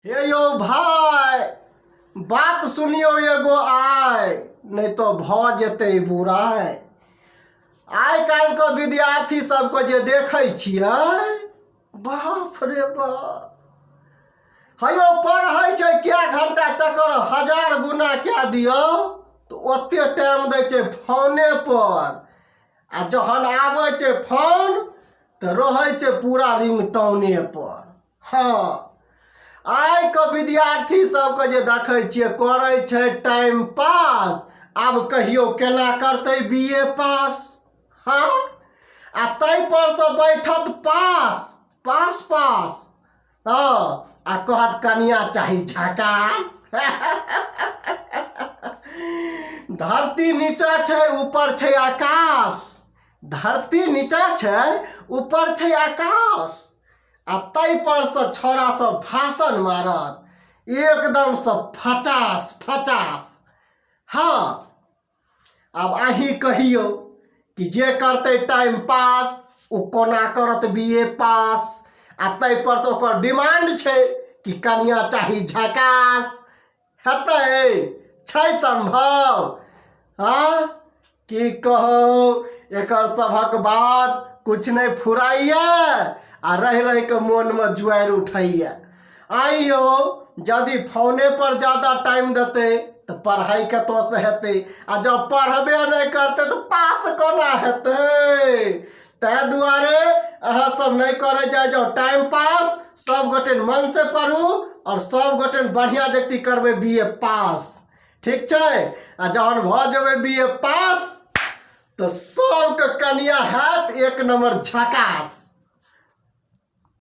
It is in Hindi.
हे यो भाई, बात सुनियो एगो आय, नहीं तो भ जेते बुराई। आइ काल्हि के विद्यार्थी सबके जे देखै छियै, बाप रे बाप, हयो पढ़ै छै क्या घंटा तकर 1000 गुना क्या दियो तो ओते टाइम दै छै फोने पर। आ जहन आबै छै फोन तो रहै छै पूरा रिंगटोने पर। हाँ, आइ के विद्यार्थी सबके जे देखै छियै करै छै टाइम पास। आब कहियो केना करतै बीए पास। हाँ, आ तै पर से बैठत पास पास पास। हाँ, आ कहत कनिया चाही झकास। धरती नीचा छै ऊपर छै आकाश। धरती नीचा छै ऊपर छै आकाश। आ तै पर से छौड़ा सब भाषण मारत एकदम से फचास फचास। हाँ, अब अहीं कहियो कि जे करते टाइम पास उ कोना करत बीए पास। आ तै पर से ओकर डिमांड छै कि कनिया चाही झकास। हेतै छै संभव? हाँ, की कहू, एकर सभक बात कुछ नहीं फुराइया आ रह रह के मन में जुआर उठैया। आइयो यदि फोने पर ज्यादा टाइम देते तो पढ़ाई कतौ से हेतै। आ जब पढ़बे नहीं करते तो पास कोना हेतै। तै दुआरे अहाँ सब नहीं करे जाओ टाइम पास। सब गोटे मन से पढ़ू और सब गोटे बढ़िया जगती करबे बीए पास। ठीक छै? आ जहन भ जेबे बीए पास तो सबके कनिया हैत एक नंबर झकास।